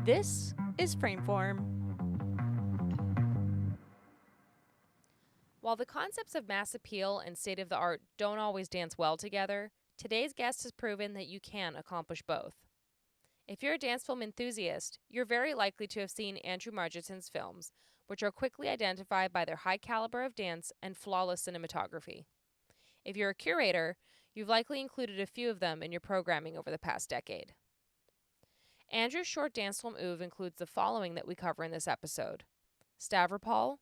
This is Frameform. While the concepts of mass appeal and state of the art don't always dance well together, today's guest has proven that you can accomplish both. If you're a dance film enthusiast, you're very likely to have seen Andrew Margetson's films, which are quickly identified by their high caliber of dance and flawless cinematography. If you're a curator, you've likely included a few of them in your programming over the past decade. Andrew's short dance film oeuvre includes the following that we cover in this episode: Stavropol,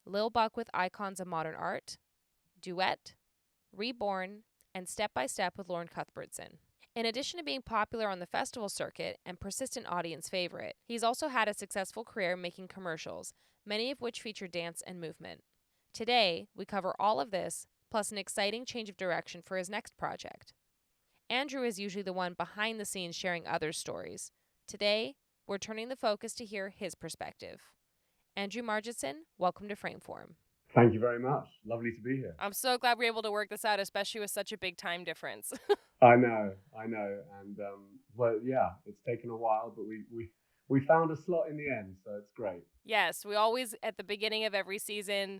Lil Buck with Icons of Modern Art, Duet, Reborn, and Step by Step with Lauren Cuthbertson. In addition to being popular on the festival circuit and persistent audience favorite, he's also had a successful career making commercials, many of which feature dance and movement. Today, we cover all of this, plus an exciting change of direction for his next project. Andrew is usually the one behind the scenes sharing others' stories. Today, we're turning the focus to hear his perspective. Andrew Margetson, welcome to Frameform. Thank you very much. Lovely to be here. I'm so glad we're able to work this out, especially with such a big time difference. I know. And well, yeah, it's taken a while, but we found a slot in the end, so it's great. Yes, we always, at the beginning of every season,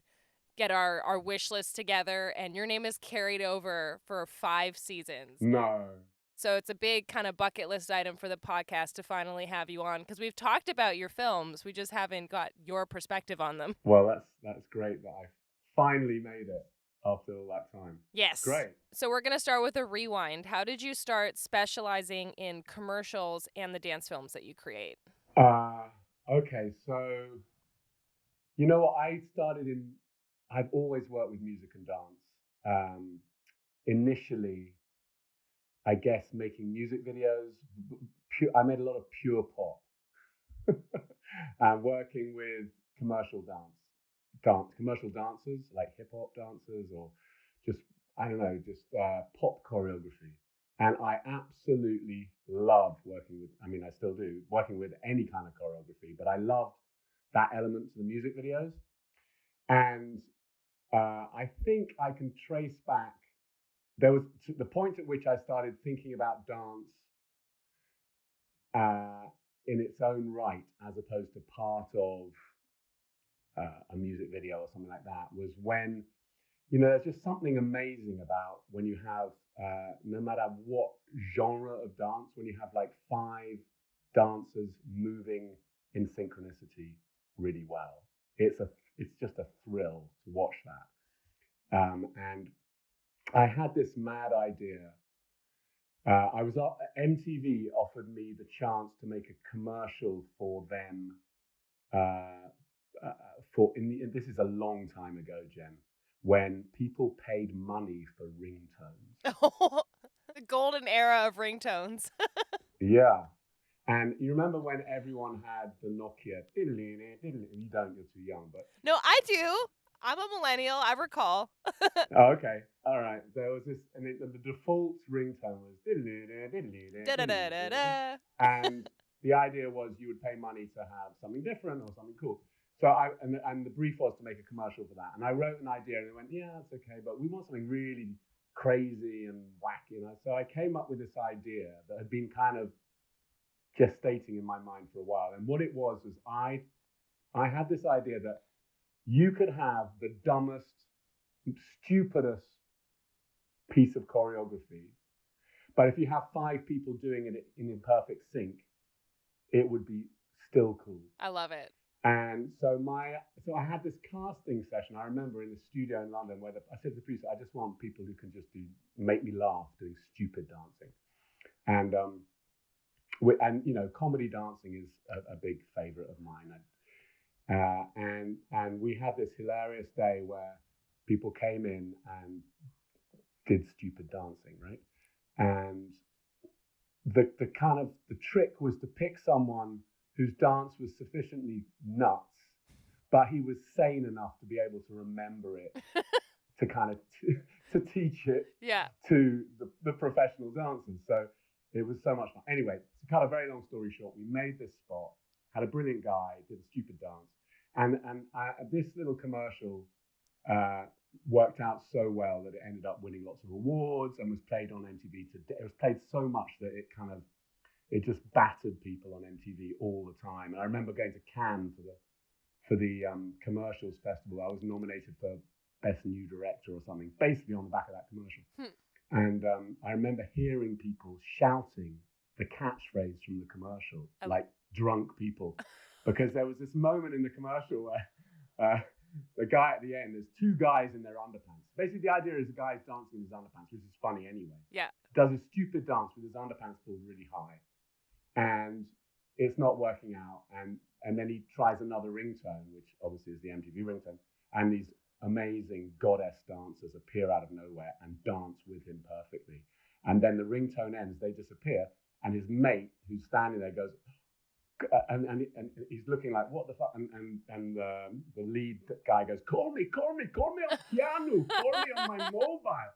get our wish list together, and your name is carried over for 5 seasons. No. So it's a big kind of bucket list item for the podcast to finally have you on, because we've talked about your films. We just haven't got your perspective on them. Well, that's great that I finally made it after all that time. Yes. Great. So we're going to start with a rewind. How did you start specializing in commercials and the dance films that you create? Okay, so I've always worked with music and dance. Initially, I guess making music videos. I made a lot of pure pop, and working with commercial commercial dancers like hip hop dancers, or just pop choreography. And I absolutely loved working with. I mean, I still do working with any kind of choreography, but I loved that element to the music videos. And I think I can trace back. There was the point at which I started thinking about dance in its own right, as opposed to part of a music video or something like that, was when, there's just something amazing about when you have, no matter what genre of dance, when you have like 5 dancers moving in synchronicity really well. It's just a thrill to watch that. And I had this mad idea. MTV offered me the chance to make a commercial for them. This is a long time ago, Jen, when people paid money for ringtones. Oh, the golden era of ringtones. Yeah. And you remember when everyone had the Nokia? You don't, you're too young, but... No, I do. I'm a millennial, I recall. Oh, okay. All right. There was this, and the default ringtone was... Da-da-da-da-da. And the idea was you would pay money to have something different or something cool. So and the brief was to make a commercial for that. And I wrote an idea and they went, yeah, that's okay, but we want something really crazy and wacky. So I came up with this idea that had been kind of gestating in my mind for a while. And what it was I had this idea that you could have the dumbest, stupidest piece of choreography, but if you have 5 people doing it in imperfect sync, it would be still cool. I love it. And so I had this casting session. I remember in the studio in London where I said to the producer, I just want people who can just make me laugh doing stupid dancing. And comedy dancing is a big favorite of mine. And we had this hilarious day where people came in and did stupid dancing, right? And the trick was to pick someone whose dance was sufficiently nuts, but he was sane enough to be able to remember it, to kind of to teach it to the professional dancers. So it was so much fun. Anyway, to cut a very long story short, we made this spot, had a brilliant guy, did a stupid dance, and this little commercial worked out so well that it ended up winning lots of awards and was played on MTV. It was played so much that it kind of it just battered people on MTV all the time. And I remember going to Cannes for the commercials festival. I was nominated for Best New Director or something, basically on the back of that commercial. And I remember hearing people shouting the catchphrase from the commercial, like drunk people, because there was this moment in the commercial where the guy at the end, there's two guys in their underpants. Basically, the idea is the guy's dancing in his underpants, which is funny anyway. Yeah. Does a stupid dance with his underpants pulled really high, and it's not working out. And then he tries another ringtone, which obviously is the MTV ringtone, and these amazing goddess dancers appear out of nowhere and dance with him perfectly. And then the ringtone ends, they disappear, and his mate who's standing there goes, and he's looking like, what the fuck? And the lead guy goes, call me on piano, call me on my mobile.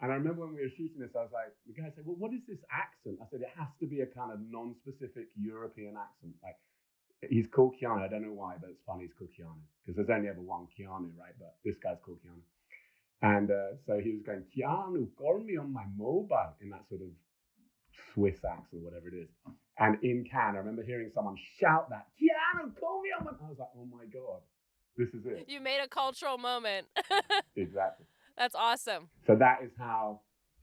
And I remember when we were shooting this, I was like, the guy said, well, what is this accent? I said, it has to be a kind of non-specific European accent. Like, he's called Keanu. I don't know why, but it's funny he's called Keanu, because there's only ever one Keanu, right? But this guy's called Keanu. And so he was going, Keanu, call me on my mobile, in that sort of Swiss accent, whatever it is. And in Cannes, I remember hearing someone shout that, Keanu, call me on my... I was like, oh my God, this is it. You made a cultural moment. Exactly. That's awesome. So that is how,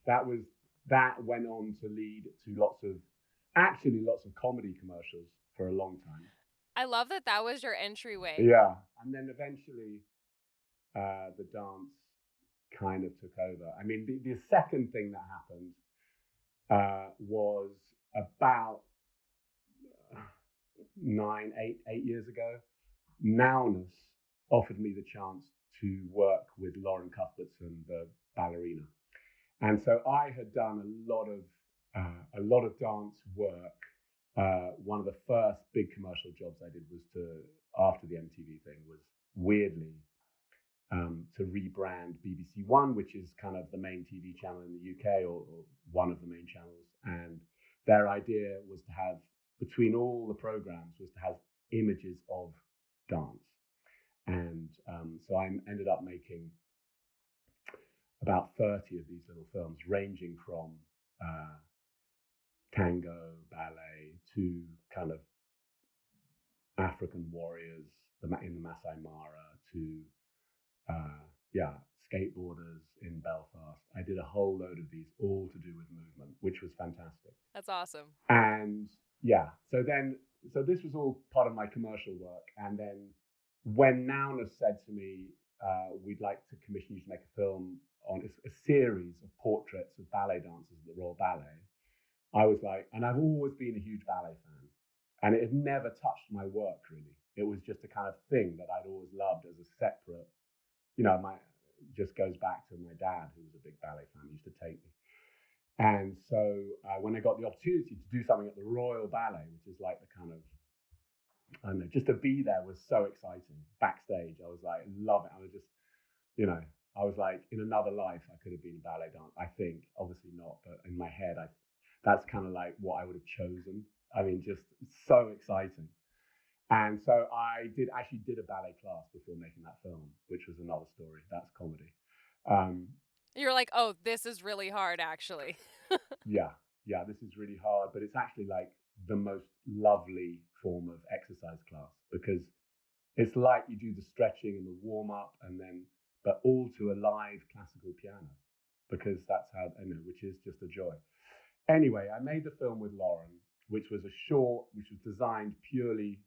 that went on to lead to lots of comedy commercials for a long time. I love that was your entryway. Yeah. And then eventually the dance kind of took over. I mean, the second thing that happened was about 8 years ago. Nowness offered me the chance to work with Lauren Cuthbertson, the ballerina. And so I had done a lot of dance work. One of the first big commercial jobs I did was after the MTV thing, was weirdly to rebrand BBC One, which is kind of the main TV channel in the UK, or one of the main channels. And their idea was to have, between all the programs, was to have images of dance. And so I ended up making about 30 of these little films, ranging from tango, ballet, to kind of African warriors in the Masai Mara, to skateboarders in Belfast. I did a whole load of these, all to do with movement, which was fantastic. That's awesome. And so this was all part of my commercial work. And then when Nowness said to me, we'd like to commission you to make a film on a series of portraits of ballet dancers at the Royal Ballet, I was like, and I've always been a huge ballet fan, and it had never touched my work really. It was just a kind of thing that I'd always loved as a separate, just goes back to my dad, who was a big ballet fan, used to take me. And so when I got the opportunity to do something at the Royal Ballet, which is like the kind of, I don't know, just to be there was so exciting. Backstage, I was like, love it. I was just, I was like, in another life, I could have been a ballet dancer. I think, obviously not, but in my head, that's kind of like what I would have chosen. I mean, just so exciting. And so I actually did a ballet class before making that film, which was another story. That's comedy. You're like, oh, this is really hard, actually. Yeah, this is really hard, but it's actually like the most lovely form of exercise class, because it's like you do the stretching and the warm up, but all to a live classical piano, because that's how, which is just a joy. Anyway, I made the film with Lauren, which was a short, which was designed purely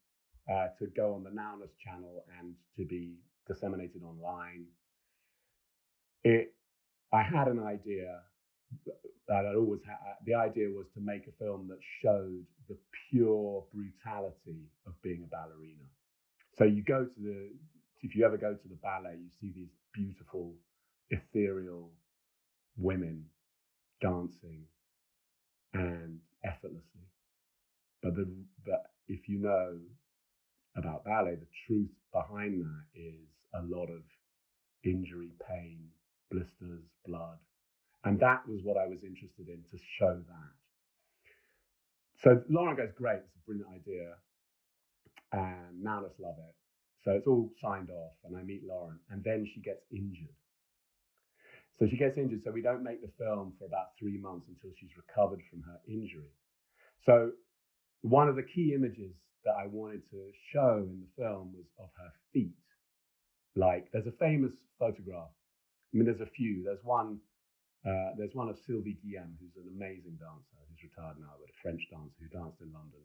to go on the Nowness channel and to be disseminated online. I had an idea that I'd always had. The idea was to make a film that showed the pure brutality of being a ballerina. So if you ever go to the ballet, you see these beautiful, ethereal women dancing and effortlessly. But if you know about ballet, the truth behind that is a lot of injury, pain, blisters, blood. And that was what I was interested in, to show that. So Lauren goes, great, it's a brilliant idea. And Nowness love it. So it's all signed off, and I meet Lauren, and then she gets injured. So we don't make the film for about 3 months until she's recovered from her injury. So one of the key images that I wanted to show in the film was of her feet. Like, there's a famous photograph. I mean, there's a few. There's one of Sylvie Guillem, who's an amazing dancer, who's retired now, but a French dancer who danced in London,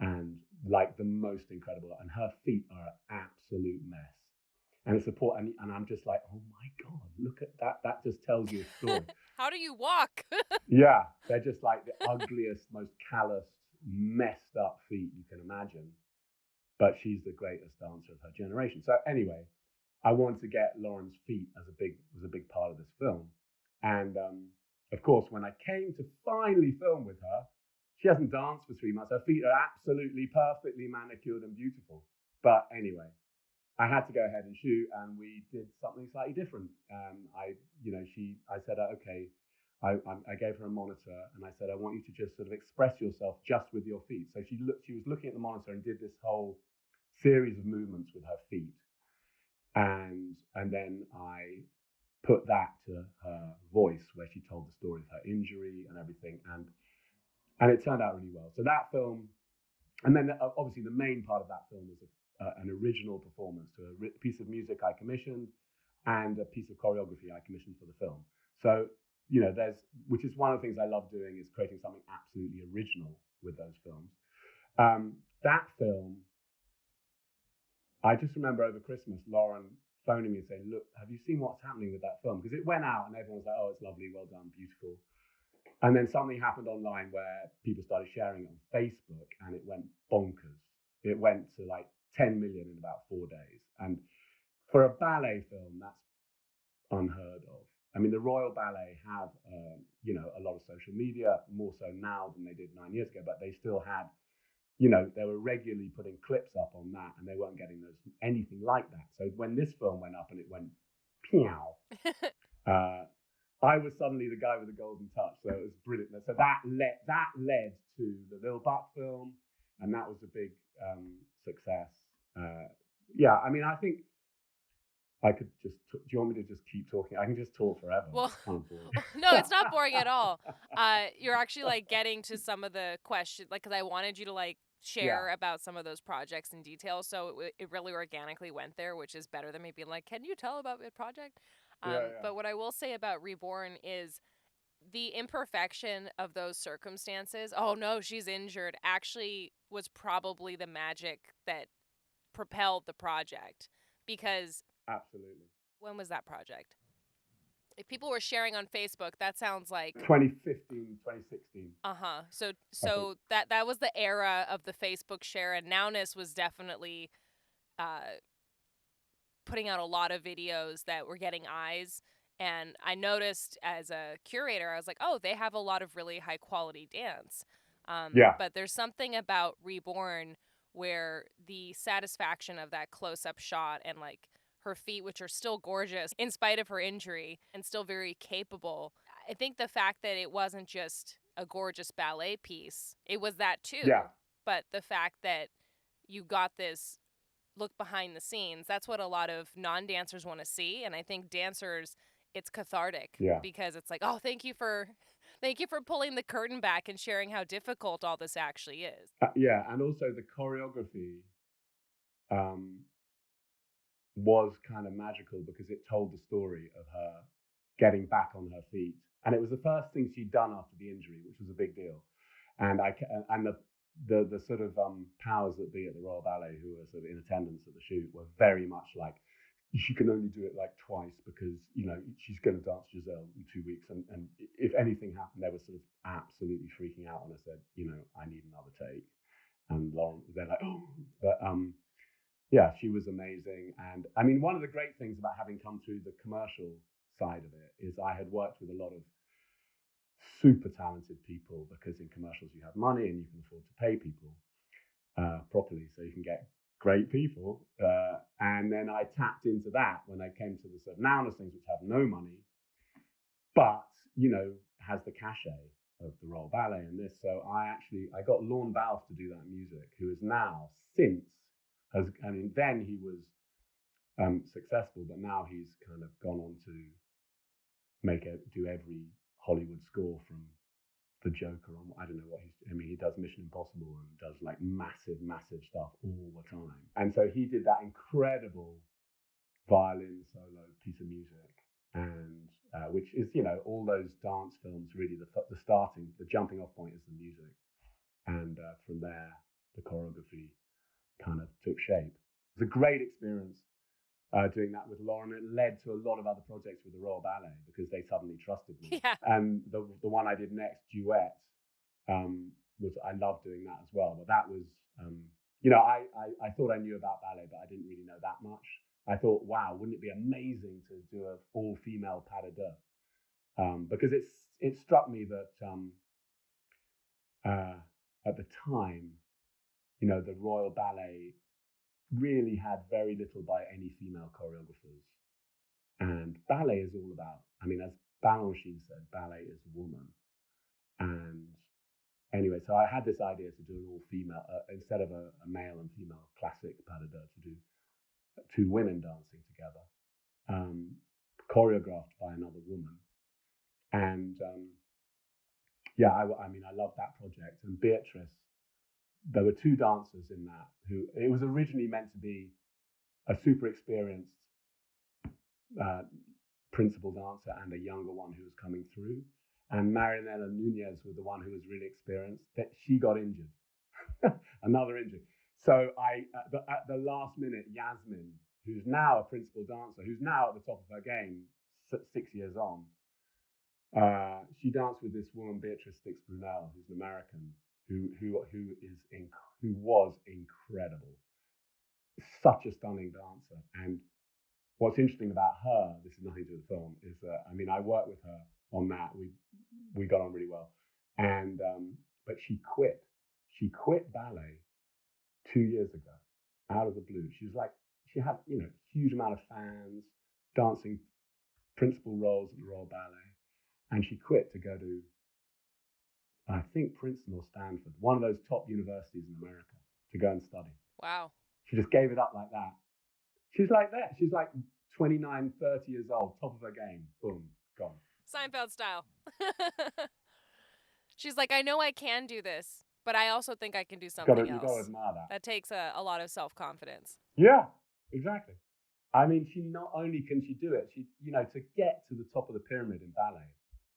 and like the most incredible. And her feet are an absolute mess. And it's and I'm just like, oh my God, look at that. That just tells you a story. How do you walk? Yeah, they're just like the ugliest, most calloused, messed up feet you can imagine. But she's the greatest dancer of her generation. So anyway, I wanted to get Lauren's feet was a big part of this film. And of course, when I came to finally film with her, she hasn't danced for 3 months. Her feet are absolutely perfectly manicured and beautiful. But anyway, I had to go ahead and shoot, and we did something slightly different. I said, okay, I gave her a monitor, and I said, I want you to just sort of express yourself just with your feet. So she was looking at the monitor and did this whole series of movements with her feet, and then I put that to her voice, where she told the story of her injury and everything, and it turned out really well. So that film, and then obviously the main part of that film was an original performance to a piece of music I commissioned and a piece of choreography I commissioned for the film. So, which is one of the things I love doing, is creating something absolutely original with those films. That film, I just remember over Christmas, Lauren phoning me and saying, look, have you seen what's happening with that film? Because it went out and everyone was like, oh, it's lovely, well done, beautiful. And then something happened online where people started sharing it on Facebook, and it went bonkers. It went to like 10 million in about 4 days. And for a ballet film, that's unheard of. I mean, the Royal Ballet have, a lot of social media, more so now than they did 9 years ago, but they still had, they were regularly putting clips up on that, and they weren't getting anything like that. So when this film went up and it went, pew, I was suddenly the guy with the golden touch, so it was brilliant. So that led to the Lil Buck film, and that was a big success. I mean, I think I could just. Do you want me to just keep talking? I can just talk forever. Well, it's kind of boring. No, it's not boring at all. You're actually like getting to some of the questions, like, because I wanted you to like share about some of those projects in detail, so it really organically went there, which is better than me being like, can you tell about the project? But what I will say about Reborn is the imperfection of those circumstances. Oh no, she's injured. Actually, was probably the magic that propelled the project, because absolutely. When was that project? If people were sharing on Facebook, that sounds like 2015, 2016. So that was the era of the Facebook share, and Nowness was definitely putting out a lot of videos that were getting eyes. And I noticed as a curator, I was like, oh, they have a lot of really high quality dance. But there's something about Reborn where the satisfaction of that close up shot, and like her feet, which are still gorgeous in spite of her injury and still very capable. I think the fact that it wasn't just a gorgeous ballet piece, it was that too. Yeah. But the fact that you got this look behind the scenes, that's what a lot of non-dancers want to see. And I think dancers, it's cathartic because it's like, oh, thank you for pulling the curtain back and sharing how difficult all this actually is. And also the choreography was kind of magical because it told the story of her getting back on her feet, and it was the first thing she'd done after the injury, which was a big deal. And the sort of powers that be at the Royal Ballet, who were sort of in attendance at the shoot, were very much like, she can only do it like twice because she's going to dance Giselle in 2 weeks, and if anything happened, they were sort of absolutely freaking out. And I said, I need another take. And Lauren, they're like, oh, but she was amazing. And I mean, one of the great things about having come through the commercial side of it is I had worked with a lot of super talented people, because in commercials you have money and you can afford to pay people properly, so you can get great people. And then I tapped into that when I came to the sort of Nowness things, which have no money, but has the cachet of the Royal Ballet and this. So I got Lorne Balfe to do that music, who is now then he was successful, but now he's kind of gone on to do every Hollywood score from the Joker on, I don't know what he does Mission Impossible and does like massive stuff all the time. And so he did that incredible violin solo piece of music, and which is, all those dance films, really the jumping off point is the music. And from there, the choreography kind of took shape. It was a great experience doing that with Lauren. It led to a lot of other projects with the Royal Ballet because they suddenly trusted me. Yeah. And the one I did next, Duet, I loved doing that as well. But that was, I thought I knew about ballet, but I didn't really know that much. I thought, wow, wouldn't it be amazing to do an all-female pas de deux? Because it struck me that at the time, the Royal Ballet really had very little by any female choreographers. And ballet is all about, as Balanchine said, ballet is a woman. And anyway, so I had this idea to do an all-female, instead of a male and female classic pas de deux, to do two women dancing together, choreographed by another woman. And I loved that project. And Beatrice, there were two dancers in that it was originally meant to be a super experienced principal dancer and a younger one who was coming through. And Marinella Nunez was the one who was really experienced. That she got injured, another injury. So at the last minute, Yasmin, who's now a principal dancer, who's now at the top of her game, 6 years on, she danced with this woman, Beatrice Stix-Brunel, who's an American, who was incredible, such a stunning dancer. And what's interesting about her, this is nothing to do with the film, is that I worked with her on that. We got on really well, and but she quit. She quit ballet 2 years ago, out of the blue. She had huge amount of fans, dancing principal roles at the Royal Ballet, and she quit to go to, I think, Princeton or Stanford, one of those top universities in America, to go and study. Wow. She just gave it up like that. She's like that. She's like 29, 30 years old, top of her game. Boom, gone. Seinfeld style. She's like, I know I can do this, but I also think I can do something else. You've got to admire that. That takes a lot of self-confidence. Yeah, exactly. She not only can she do it, to get to the top of the pyramid in ballet,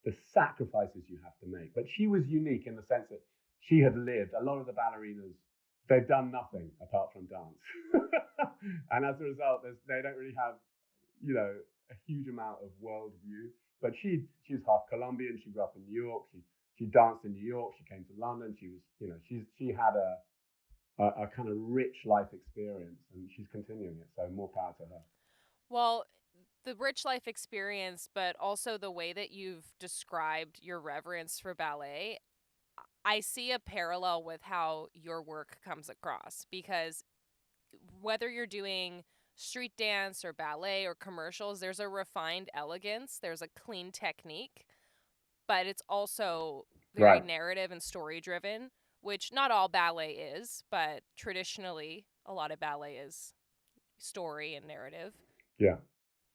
the sacrifices you have to make. But she was unique in the sense that she had lived. A lot of the ballerinas, they've done nothing apart from dance. And as a result, they don't really have, a huge amount of worldview. But she's half Colombian. She grew up in New York. She danced in New York. She came to London. She was, she had a kind of rich life experience, and she's continuing it. So more power to her. Well, the rich life experience, but also the way that you've described your reverence for ballet, I see a parallel with how your work comes across, because whether you're doing street dance or ballet or commercials, there's a refined elegance, there's a clean technique, but it's also very narrative and story driven, which not all ballet is, but traditionally a lot of ballet is story and narrative. Yeah.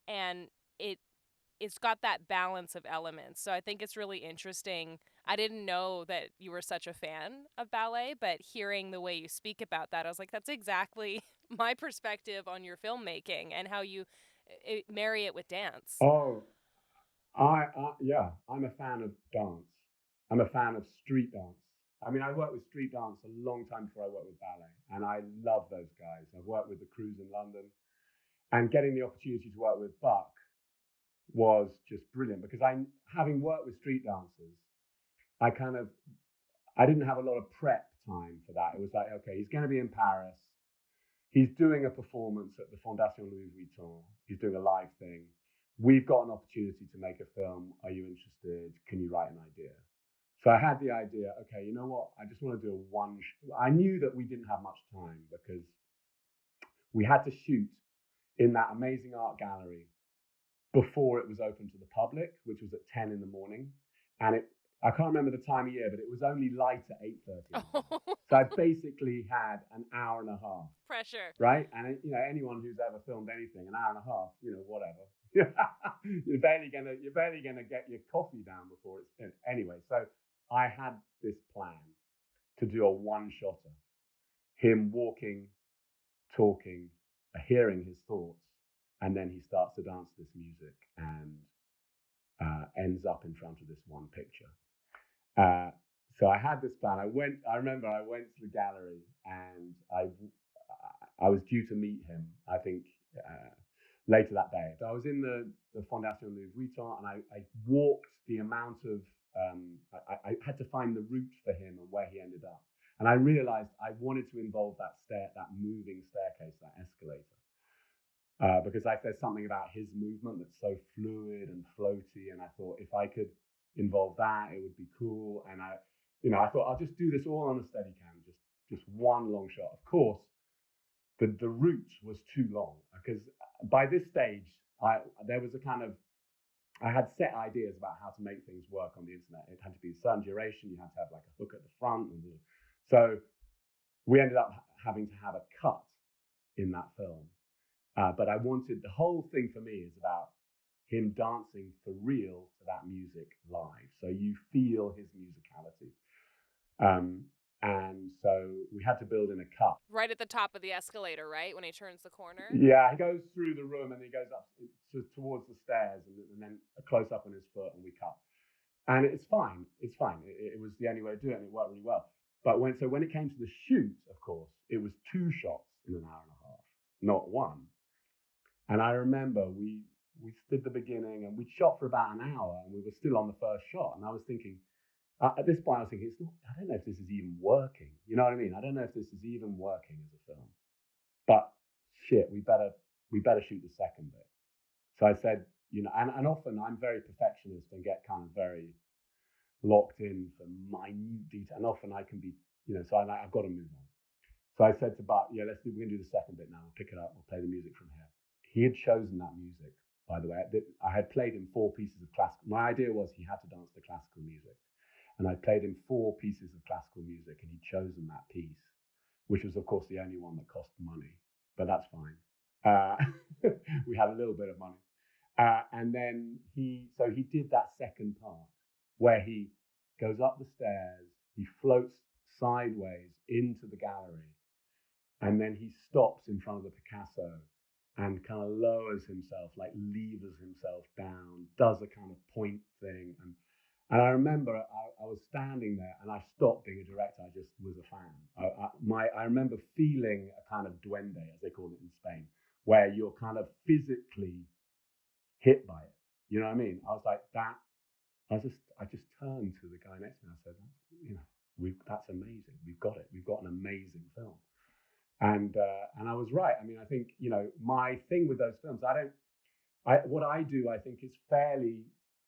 And it's got that balance of elements. So I think it's really interesting. I didn't know that you were such a fan of ballet, but hearing the way you speak about that, I was like, that's exactly my perspective on your filmmaking and how you marry it with dance. Oh, I'm a fan of dance. I'm a fan of street dance. I worked with street dance a long time before I worked with ballet, and I love those guys. I've worked with the crews in London, and getting the opportunity to work with Buck was just brilliant, because having worked with street dancers, I didn't have a lot of prep time for that. It was like, okay, he's going to be in Paris. He's doing a performance at the Fondation Louis Vuitton. He's doing a live thing. We've got an opportunity to make a film. Are you interested? Can you write an idea? So I had the idea, okay, you know what? I just want to do I knew that we didn't have much time, because we had to shoot in that amazing art gallery before it was open to the public, which was at 10 in the morning. And I can't remember the time of year, but it was only light at 8:30. So I basically had an hour and a half. Pressure. Right? And anyone who's ever filmed anything, an hour and a half, whatever. You're barely gonna get your coffee down before it's anyway. So I had this plan to do a one-shotter, him walking, talking, hearing his thoughts, and then he starts to dance this music and ends up in front of this one picture. So I had this plan. I remember I went to the gallery and I was due to meet him, I think, later that day. So I was in the Fondation Louis Vuitton, and I walked the amount of, I had to find the route for him and where he ended up. And I realized I wanted to involve that moving staircase, that escalator. Because there's something about his movement that's so fluid and floaty, and I thought if I could involve that, it would be cool. And I thought I'll just do this all on a Steadicam, just one long shot. Of course, the route was too long because by this stage, there was a kind of, I had set ideas about how to make things work on the internet. It had to be a certain duration. You had to have like a hook at the front, so we ended up having to have a cut in that film. But I wanted, the whole thing for me is about him dancing for real to that music live. So you feel his musicality. And so we had to build in a cut. Right at the top of the escalator, right? When he turns the corner? Yeah, he goes through the room and he goes up towards the stairs and then a close up on his foot and we cut. And it's fine. It's fine. It was the only way to do it and it worked really well. But when it came to the shoot, of course, it was 2 shots in an hour and a half, not 1. And I remember we did the beginning and we shot for about an hour and we were still on the first shot. And I was thinking, at this point, I was thinking, I don't know if this is even working. You know what I mean? I don't know if this is even working as a film. But shit, we better shoot the second bit. So I said, and often I'm very perfectionist and get kind of very locked in for minute detail. And often I can be, so I've got to move on. So I said to Buck, we're going to do the second bit now. We'll pick it up. We'll play the music from here. He had chosen that music, by the way. I had played him 4 pieces of classical. My idea was he had to dance to classical music. And I played him 4 pieces of classical music and he'd chosen that piece, which was, of course, the only one that cost money. But that's fine. We had a little bit of money. And then he did that second part where he goes up the stairs, he floats sideways into the gallery, and then he stops in front of the Picasso and kind of lowers himself, like levers himself down, does a kind of point thing. And I remember I was standing there and I stopped being a director. I just was a fan. I remember feeling a kind of duende, as they call it in Spain, where you're kind of physically hit by it. You know what I mean? I was like that. I just turned to the guy next to me and I said, that's amazing. We've got it. We've got an amazing film. And I was right. I mean, I think, my thing with those films, what I do, I think is fairly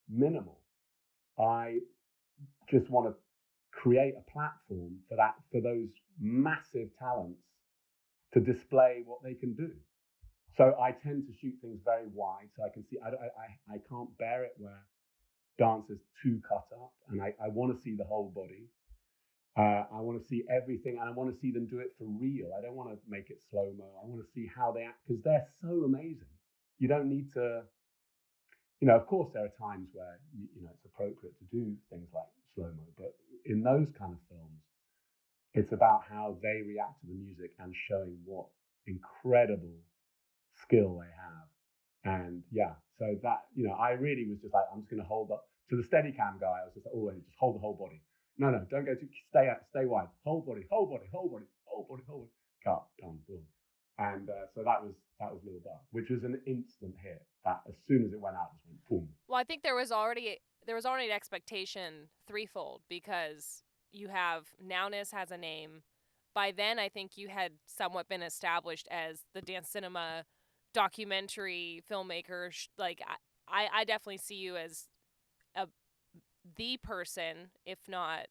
minimal. I just want to create a platform for those massive talents to display what they can do. So I tend to shoot things very wide, so I can see. I can't bear it where dance is too cut up, and I want to see the whole body. I want to see everything, and I want to see them do it for real. I don't want to make it slow-mo. I want to see how they act, because they're so amazing. You don't need to, of course there are times where, it's appropriate to do things like slow-mo, but in those kind of films, it's about how they react to the music and showing what incredible skill they have. And so that, I really was just like, I'm just going to hold up to the Steadicam guy. I was just like, just hold the whole body. No, don't go stay wide. Whole body. Cut, done, boom. And so that was Lil Buck, which was an instant hit. That as soon as it went out, just went boom. Well, I think there was already an expectation threefold, because you have Nowness has a name. By then, I think you had somewhat been established as the dance cinema documentary filmmaker. Like I definitely see you as the person, if not,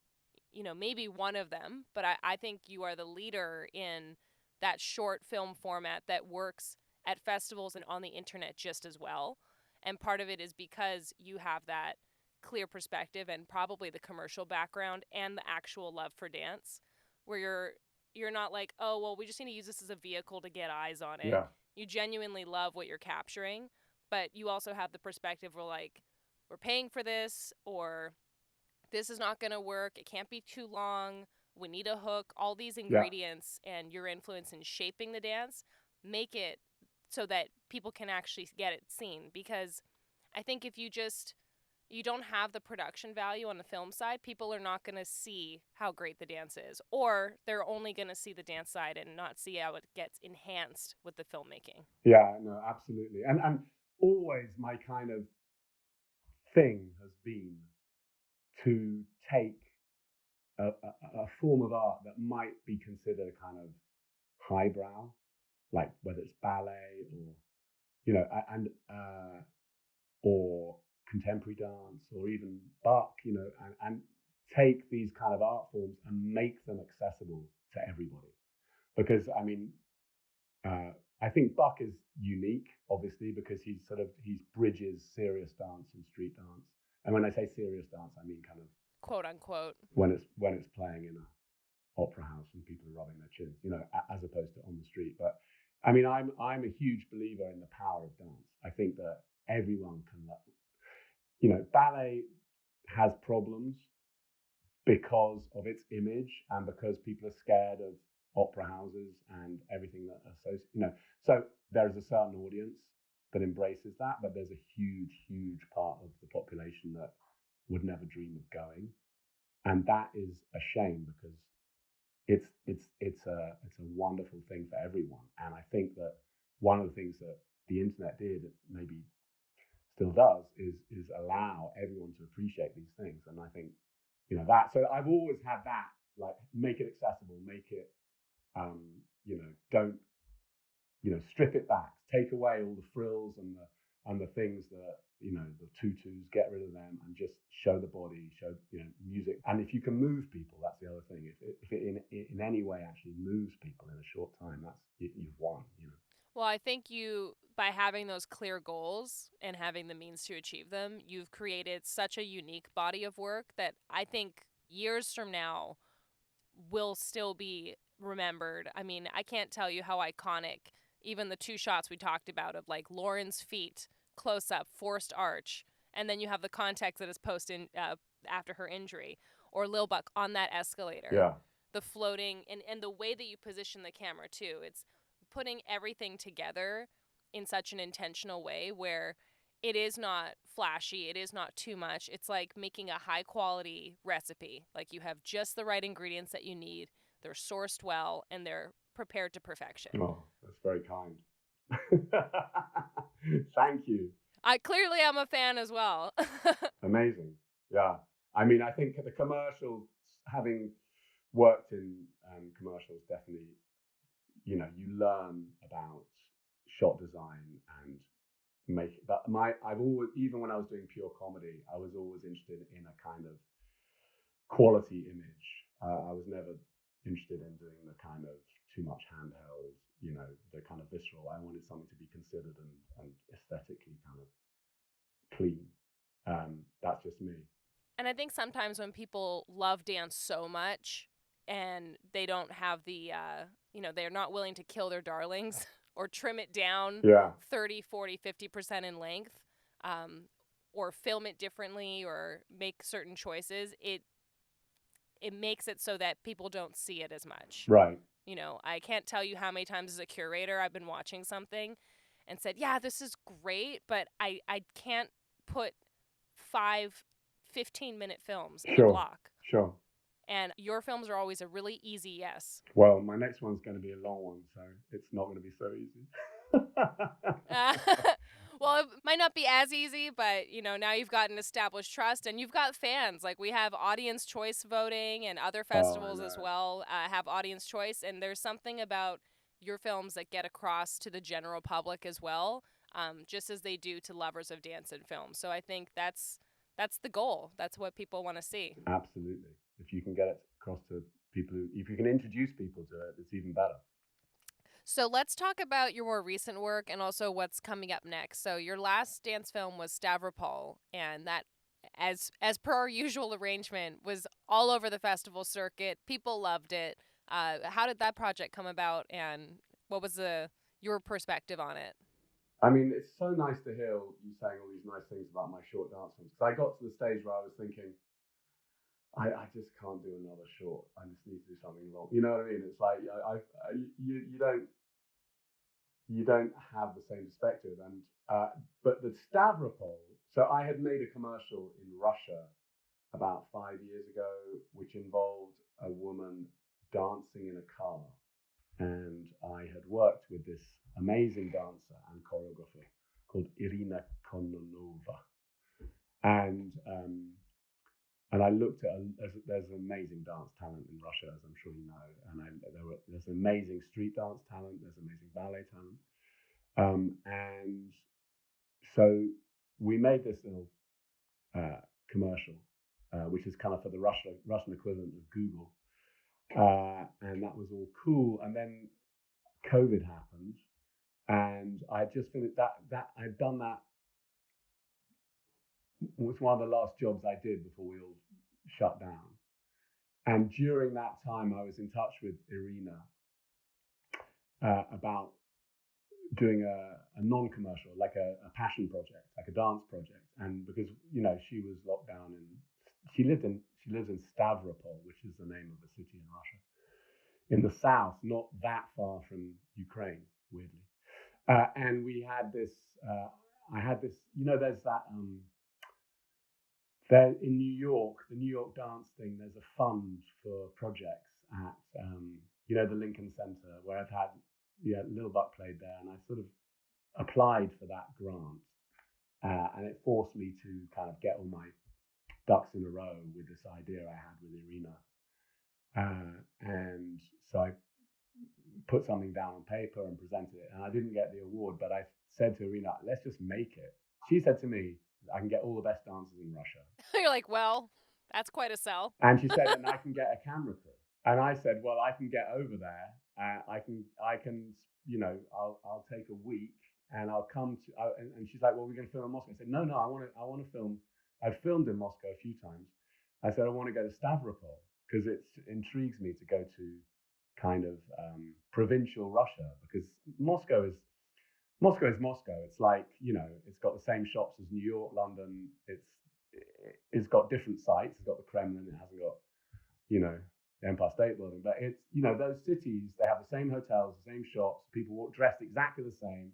maybe one of them, but I think you are the leader in that short film format that works at festivals and on the internet just as well. And part of it is because you have that clear perspective and probably the commercial background and the actual love for dance, where you're not like, oh, well, we just need to use this as a vehicle to get eyes on it. Yeah. You genuinely love what you're capturing, but you also have the perspective where, like, we're paying for this, or this is not going to work. It can't be too long. We need a hook. All these Yeah. ingredients and your influence in shaping the dance make it so that people can actually get it seen. Because I think if you don't have the production value on the film side, people are not going to see how great the dance is. Or they're only going to see the dance side and not see how it gets enhanced with the filmmaking. Yeah, no, absolutely. And always my kind of thing has been to take a form of art that might be considered kind of highbrow, like whether it's ballet or, you know, or contemporary dance or even Buck, you know, and take these kind of art forms and make them accessible to everybody. Because I mean, I think Buck is unique, obviously, because he bridges serious dance and street dance. And when I say serious dance, I mean kind of quote unquote when it's playing in a opera house and people are rubbing their chins, you know, as opposed to on the street. But I mean, I'm a huge believer in the power of dance. I think that everyone can, you know, ballet has problems because of its image and because people are scared of opera houses and everything that associates, you know. So there's a certain audience that embraces that, but there's a huge part of the population that would never dream of going, and that is a shame because it's a wonderful thing for everyone. And I think that one of the things that the internet did, maybe still does, is allow everyone to appreciate these things. And I think, you know, that, so I've always had that, like, make it accessible, make it, you know, don't, you know, strip it back, take away all the frills and the things that, you know, the tutus, get rid of them and just show the body, show, you know, music. And if you can move people, that's the other thing. If it in any way actually moves people in a short time, that's you've won, you know. Well, I think by having those clear goals and having the means to achieve them, you've created such a unique body of work that I think years from now will still be remembered. I mean, I can't tell you how iconic even the two shots we talked about of like Lauren's feet, close up, forced arch, and then you have the context that is posted after her injury, or Lil Buck on that escalator. Yeah. The floating and the way that you position the camera too. It's putting everything together in such an intentional way where it is not flashy, it is not too much. It's like making a high quality recipe. Like you have just the right ingredients that you need, they're sourced well, and they're prepared to perfection. Oh, that's very kind. Thank you. Clearly I'm a fan as well. Amazing. Yeah. I mean, I think the commercials, having worked in commercials, definitely, you know, you learn about shot design and make that. I've always, even when I was doing pure comedy, I was always interested in a kind of quality image. I was never interested in doing the kind of too much handheld, you know, the kind of visceral. I wanted something to be considered and aesthetically kind of clean. That's just me. And I think sometimes when people love dance so much and they don't have the, you know, they're not willing to kill their darlings or trim it down 30, 40, 50% in length, or film it differently or make certain choices, it makes it so that people don't see it as much. Right. You know, I can't tell you how many times as a curator I've been watching something and said, yeah, this is great, but I can't put 5 15-minute films in a block. Sure. And your films are always a really easy yes. Well, my next one's going to be a long one, so it's not going to be so easy. Well, it might not be as easy, but, you know, now you've got an established trust and you've got fans. Like, we have audience choice voting and other festivals as well have audience choice. And there's something about your films that get across to the general public as well, just as they do to lovers of dance and film. So I think that's the goal. That's what people want to see. Absolutely. If you can get it across to people, if you can introduce people to it, it's even better. So let's talk about your more recent work and also what's coming up next. So your last dance film was Stavropol, and that, as per our usual arrangement, was all over the festival circuit. People loved it. How did that project come about, and what was your perspective on it? I mean, it's so nice to hear you saying all these nice things about my short dance films. Because I got to the stage where I was thinking, I just can't do another short. I just need to do something long. You know what I mean? It's like you don't have the same perspective. And but the Stavropol. So I had made a commercial in Russia about 5 years ago, which involved a woman dancing in a car, and I had worked with this amazing dancer and choreographer called Irina Kononova, and I looked at there's amazing dance talent in Russia, as I'm sure you know, and there's amazing street dance talent, there's amazing ballet talent, and so we made this little commercial, which is kind of for the Russian equivalent of Google, and that was all cool. And then COVID happened, and I just finished that I'd done that. It was one of the last jobs I did before we all shut down. And during that time, I was in touch with Irina about doing a non-commercial, like a passion project, like a dance project. And because she was locked down, and she lives in Stavropol, which is the name of a city in Russia, in the south, not that far from Ukraine, weirdly. And we had this. I had this. There's that. There in New York, the New York dance thing. There's a fund for projects at the Lincoln Center, where I've had Lil Buck played there, and I sort of applied for that grant, and it forced me to kind of get all my ducks in a row with this idea I had with Irina, and so I put something down on paper and presented it, and I didn't get the award, but I said to Irina, let's just make it. She said to me, I can get all the best dancers in Russia. You're like, well, that's quite a sell. And she said, and I can get a camera crew. And I said, well, I can get over there. I can, I'll take a week and I'll come to. And she's like, well, we're going to film in Moscow. I said, no, I want to film. I've filmed in Moscow a few times. I said, I want to go to Stavropol because it intrigues me to go to kind of provincial Russia, because Moscow is Moscow. It's like, it's got the same shops as New York, London. It's got different sites. It's got the Kremlin. It hasn't got, the Empire State Building. But it's, those cities, they have the same hotels, the same shops. People walk dressed exactly the same.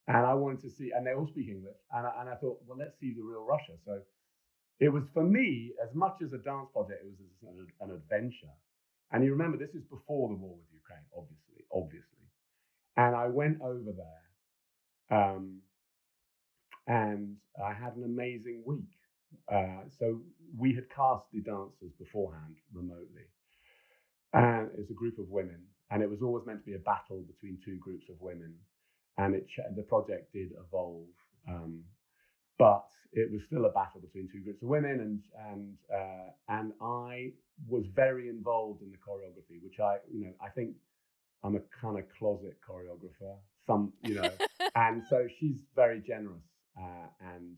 And I wanted to see, and they all speak English. And I thought, well, let's see the real Russia. So it was, for me, as much as a dance project, it was an adventure. And you remember, this is before the war with Ukraine, obviously. And I went over there, and I had an amazing week. So we had cast the dancers beforehand remotely. And it was a group of women, and it was always meant to be a battle between two groups of women. And the project did evolve, but it was still a battle between two groups of women. And I was very involved in the choreography, which I think I'm a kind of closet choreographer. And so she's very generous and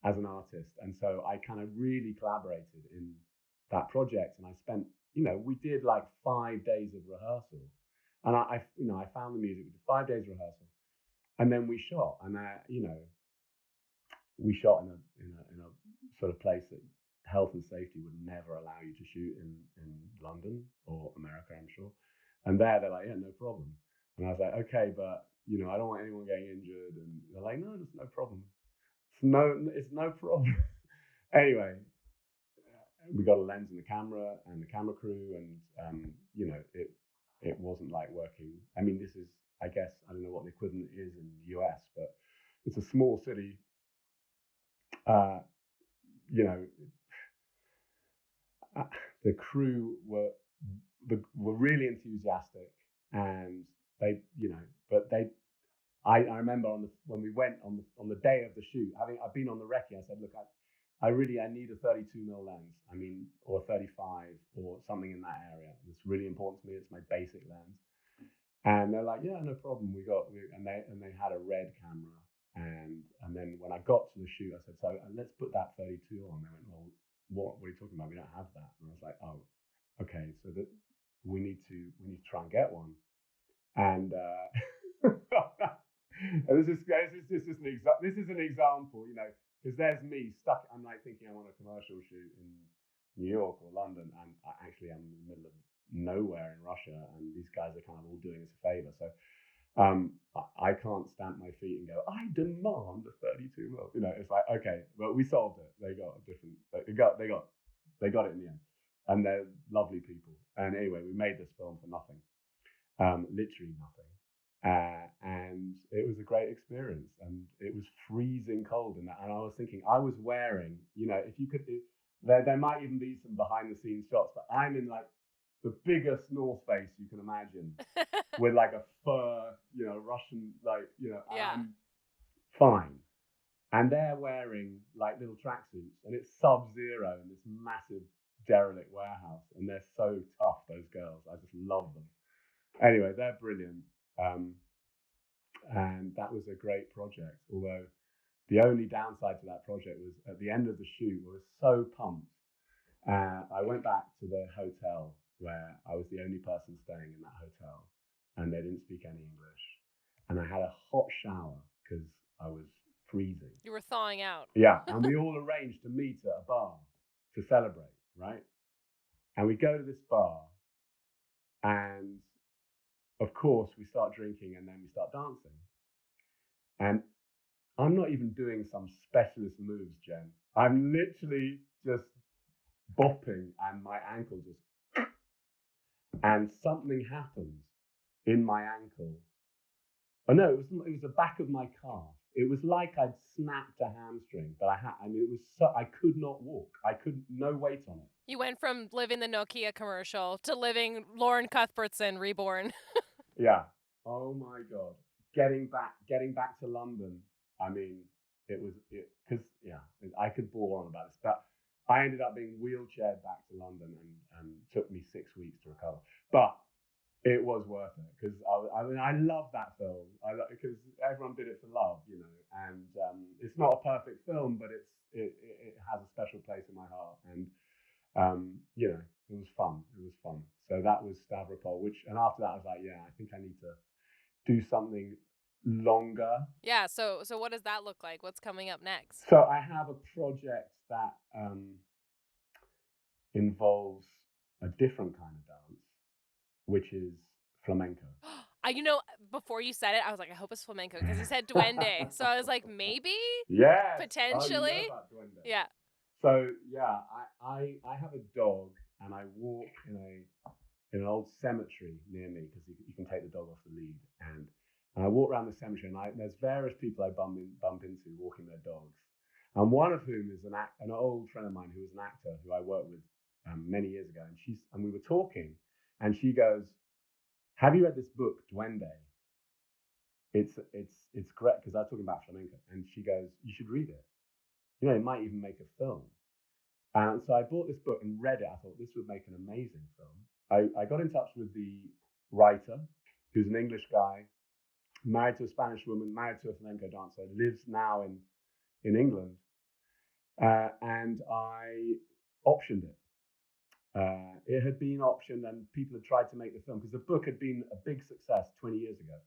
as an artist, and so I kind of really collaborated in that project. And I spent, we did like 5 days of rehearsal, and I found the music. We did 5 days rehearsal, and then we shot. And we shot in a sort of place that health and safety would never allow you to shoot in London or America, I'm sure. And they're like, yeah, no problem. And I was like, okay, but I don't want anyone getting injured. And they're like, no, there's no problem. It's no problem. Anyway, we got a lens and the camera and the camera crew, and it wasn't like working. I mean, this is, I guess, I don't know what the equivalent is in the US, but it's a small city. The crew were really enthusiastic, and they, but they. I remember when we went on the day of the shoot, I've been on the recce, I said, look, I need a 32mm lens. I mean, or a 35 or something in that area. It's really important to me. It's my basic lens. And they're like, yeah, no problem. And they had a red camera. And then when I got to the shoot, I said, so let's put that 32 on. They went, well, what are you talking about? We don't have that. And I was like, oh, okay. So that we need to try and get one. And this is an example, because there's me stuck. I'm like thinking I'm on a commercial shoot in New York or London, and actually I'm in the middle of nowhere in Russia, and these guys are kind of all doing us a favor. So I can't stamp my feet and go, I demand a 32 mil. You know, it's like, okay, well, we solved it. They got a different, they got it in the end, and they're lovely people. And anyway, we made this film for nothing, literally nothing. And it was a great experience, and it was freezing cold in that. And I was thinking, I was wearing, you know, if you could, there might even be some behind the scenes shots, but I'm in like the biggest North Face you can imagine, with like a fur, you know, Russian, like, you know, Yeah. I'm fine. And they're wearing like little tracksuits, and it's sub-zero in this massive derelict warehouse, and they're so tough, those girls. I just love them. Anyway, they're brilliant. And that was a great project, although the only downside to that project was at the end of the shoot, we were so pumped. I went back to the hotel where I was the only person staying in that hotel, and they didn't speak any English. And I had a hot shower because I was freezing. You were thawing out. Yeah, and we all arranged to meet at a bar to celebrate, right? And we go to this bar, and of course we start drinking, and then we start dancing. And I'm not even doing some specialist moves, Jen. I'm literally just bopping, and my ankle just, and something happens in my ankle. Oh no, it was the back of my calf. It was like I'd snapped a hamstring, but it was so, I could not walk. No weight on it. You went from living the Nokia commercial to living Lauren Cuthbertson Reborn. Yeah. Oh my God. Getting back to London. I mean, because I could bore on about this, but I ended up being wheelchaired back to London, and took me 6 weeks to recover. But it was worth it, because I love that film. Because everyone did it for love, you know. And it's not a perfect film, but it has a special place in my heart. And you know, it was fun. So that was Stavropol, and after that I was like, yeah, I think I need to do something longer. Yeah. So what does that look like? What's coming up next? So I have a project that involves a different kind of dance, which is flamenco. You know, before you said it, I was like, I hope it's flamenco, because you said duende. So I was like, maybe? Yes. Potentially? Oh, you know about duende. Yeah. So yeah, I have a dog, and I walk in an old cemetery near me, because you can take the dog off the lead, and I walk around the cemetery, and there's various people I bump into walking their dogs, and one of whom is an old friend of mine who was an actor who I worked with many years ago, and we were talking, and she goes, "Have you read this book, Duende? It's great," because I was talking about flamenco, and she goes, "You should read it. You know, it might even make a film." And so I bought this book and read it. I thought this would make an amazing film. I got in touch with the writer, who's an English guy, married to a Spanish woman, married to a flamenco dancer, lives now in England. And I optioned it. It had been optioned, and people had tried to make the film, because the book had been a big success 20 years ago.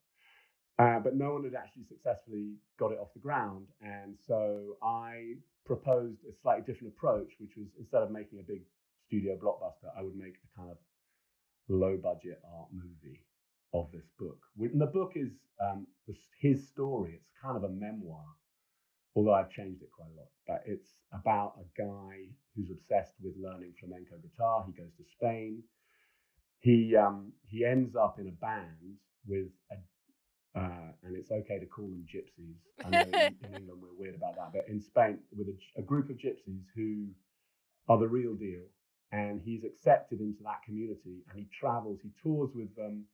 But no one had actually successfully got it off the ground. And so I proposed a slightly different approach, which was, instead of making a big studio blockbuster, I would make a kind of low budget art movie of this book. And the book is his story. It's kind of a memoir, although I've changed it quite a lot. But it's about a guy who's obsessed with learning flamenco guitar. He goes to Spain. He ends up in a band with and it's okay to call them gypsies. I know in England we're weird about that, but in Spain, with a group of gypsies who are the real deal, and he's accepted into that community, and he travels, he tours with them,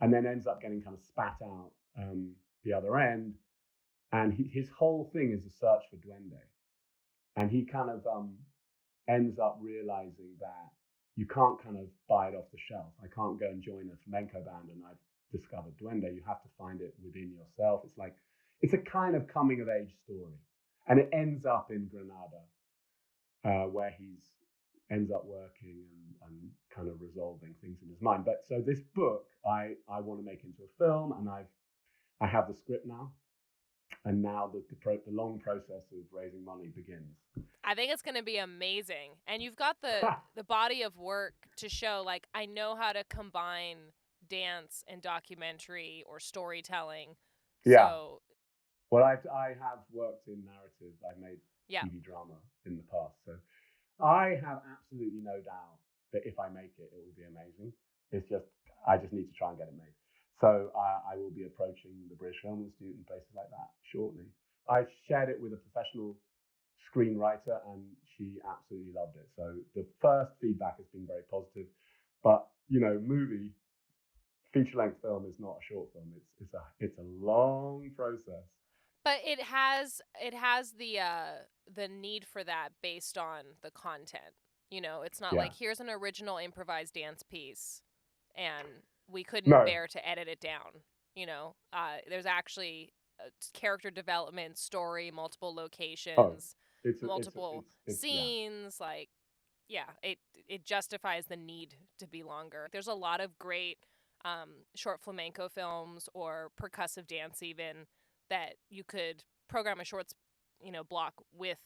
and then ends up getting kind of spat out the other end. And his whole thing is a search for duende, and he kind of ends up realizing that you can't kind of buy it off the shelf. I can't go and join a flamenco band and I've discovered duende. You have to find it within yourself. It's a kind of coming of age story, and it ends up in Granada, where he ends up working and kind of resolving things in his mind. But so this book I want to make into a film, and I have the script now, and now the long process of raising money begins. I think it's going to be amazing. And you've got the body of work to show, like, I know how to combine dance and documentary or storytelling. Yeah. So, Well, I have worked in narrative. I've made yeah. TV drama in the past. So I have absolutely no doubt that if I make it, it will be amazing. It's just, I just need to try and get it made. So I will be approaching the British Film Institute and places like that shortly. I shared it with a professional screenwriter and she absolutely loved it. So the first feedback has been very positive. But, you know, feature-length film is not a short film. It's a long process. But it has the need for that based on the content. You know, it's not like here's an original improvised dance piece and we couldn't bear to edit it down. You know, there's actually character development, story, multiple locations, multiple scenes. Like, yeah, it justifies the need to be longer. There's a lot of great short flamenco films or percussive dance even that you could program a shorts, block with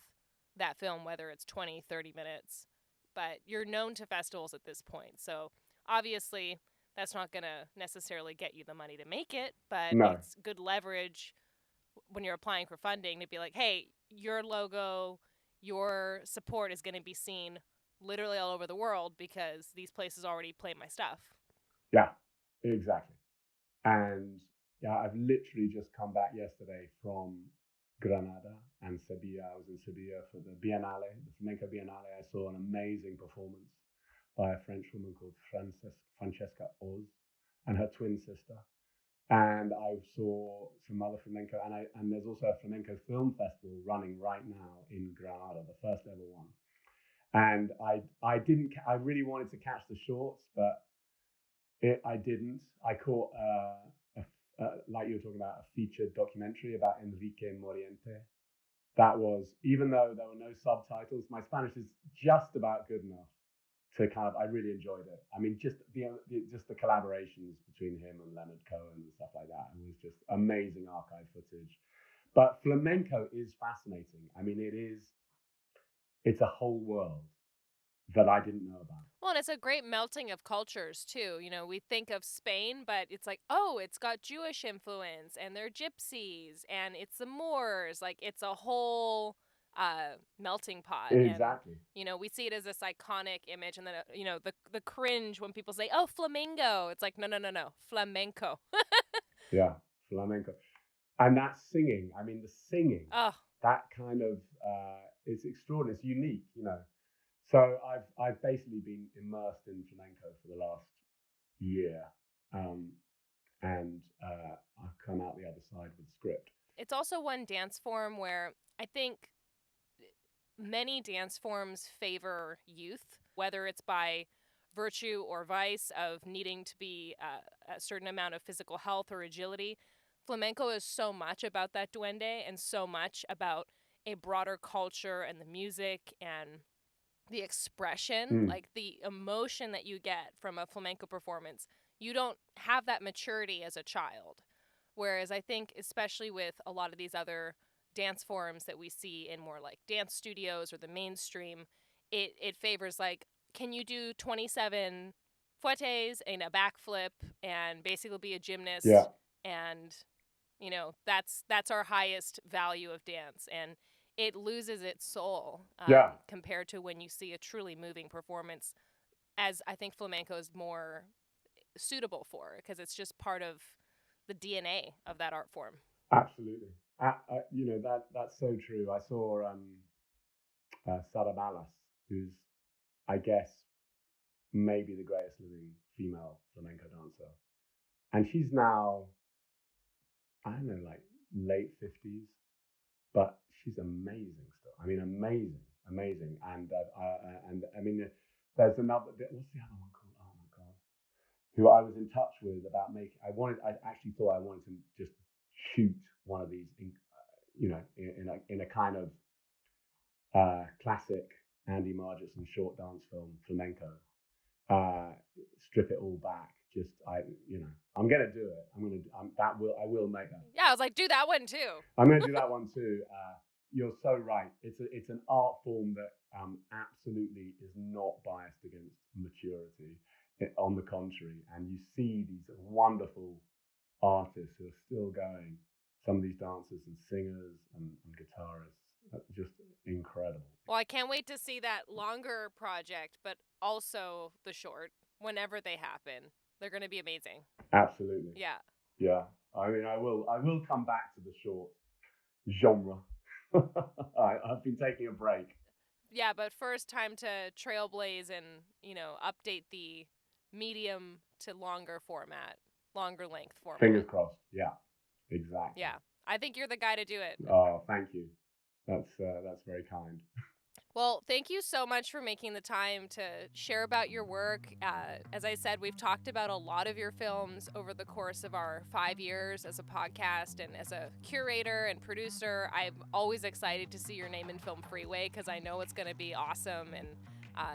that film, whether it's 20, 30 minutes. But you're known to festivals at this point. So obviously that's not going to necessarily get you the money to make it, but it's good leverage when you're applying for funding to be like, hey, your logo, your support is going to be seen literally all over the world because these places already play my stuff. Yeah, exactly. And yeah, I've literally just come back yesterday from Granada and Sevilla. I was in Sevilla for the Biennale, the Flamenco Biennale. I saw an amazing performance by a French woman called Francesca Oz and her twin sister. And I saw some other flamenco, and there's also a flamenco film festival running right now in Granada, the first ever one. And I really wanted to catch the shorts, but I didn't. I caught like you were talking about, a featured documentary about Enrique Moriente. That was, even though there were no subtitles, my Spanish is just about good enough to I really enjoyed it. I mean, just the collaborations between him and Leonard Cohen and stuff like that. It was just amazing archive footage. But flamenco is fascinating. I mean, it's a whole world that I didn't know about. Well, and it's a great melting of cultures too. You know, we think of Spain, but it's like, oh, it's got Jewish influence and they're gypsies and it's the Moors. Like, it's a whole melting pot. Exactly. And, we see it as this iconic image, and then the cringe when people say, "Oh, flamingo." It's like, no, flamenco. Yeah, flamenco, and that singing. I mean, the singing. Oh. That kind of it's extraordinary. It's unique, So I've basically been immersed in flamenco for the last year, and I've come out the other side with script. It's also one dance form where I think many dance forms favor youth, whether it's by virtue or vice of needing to be a certain amount of physical health or agility. Flamenco is so much about that duende and so much about a broader culture and the music and the expression, like the emotion that you get from a flamenco performance. You don't have that maturity as a child. Whereas I think, especially with a lot of these other dance forms that we see in more like dance studios or the mainstream, it favors like, can you do 27 fouettes in a backflip and basically be a gymnast? Yeah. And, that's our highest value of dance. And it loses its soul compared to when you see a truly moving performance, as I think flamenco is more suitable for, because it's just part of the DNA of that art form. Absolutely. That's so true. I saw Sara, who's, I guess, maybe the greatest living female flamenco dancer. And she's now, I don't know, like late 50s, but she's amazing still. I mean, amazing. And I mean, there's another, what's the other one called? Oh my God. Who I was in touch with about I actually thought I wanted to just shoot one of these, in a kind of classic Andy Margetson short dance film, flamenco. Strip it all back. I'm gonna do it. I will make that. Yeah, I was like, do that one too. I'm gonna do that one too. You're so right. It's an art form that absolutely is not biased against maturity. On the contrary, and you see these wonderful artists who are still going. Some of these dancers and singers and guitarists, just incredible. Well, I can't wait to see that longer project, but also the short whenever they happen. They're going to be amazing. Absolutely. Yeah. Yeah. I mean, I will come back to the short genre. I've been taking a break. Yeah, but first time to trailblaze and, update the medium to longer length format. Fingers crossed. Yeah, exactly. Yeah, I think you're the guy to do it. Oh, thank you. That's very kind. Well, thank you so much for making the time to share about your work. As I said, we've talked about a lot of your films over the course of our 5 years as a podcast, and as a curator and producer, I'm always excited to see your name in Film Freeway because I know it's going to be awesome, and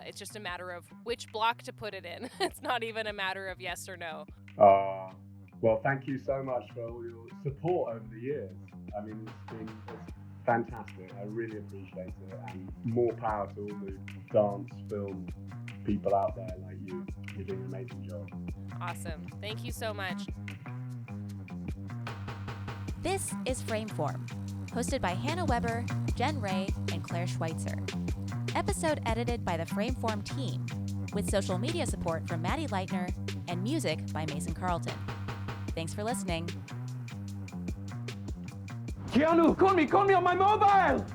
it's just a matter of which block to put it in. It's not even a matter of yes or no. Well, thank you so much for all your support over the years. I mean, it's fantastic. I really appreciate it, and more power to all the dance film people out there like you. You're doing an amazing job. Awesome. Thank you so much. This is Frameform, hosted by Hannah Weber, Jen Ray, and Claire Schweitzer. Episode edited by the Frameform team, with social media support from Maddie Leitner and music by Mason Carlton. Thanks for listening. Keanu, call me on my mobile!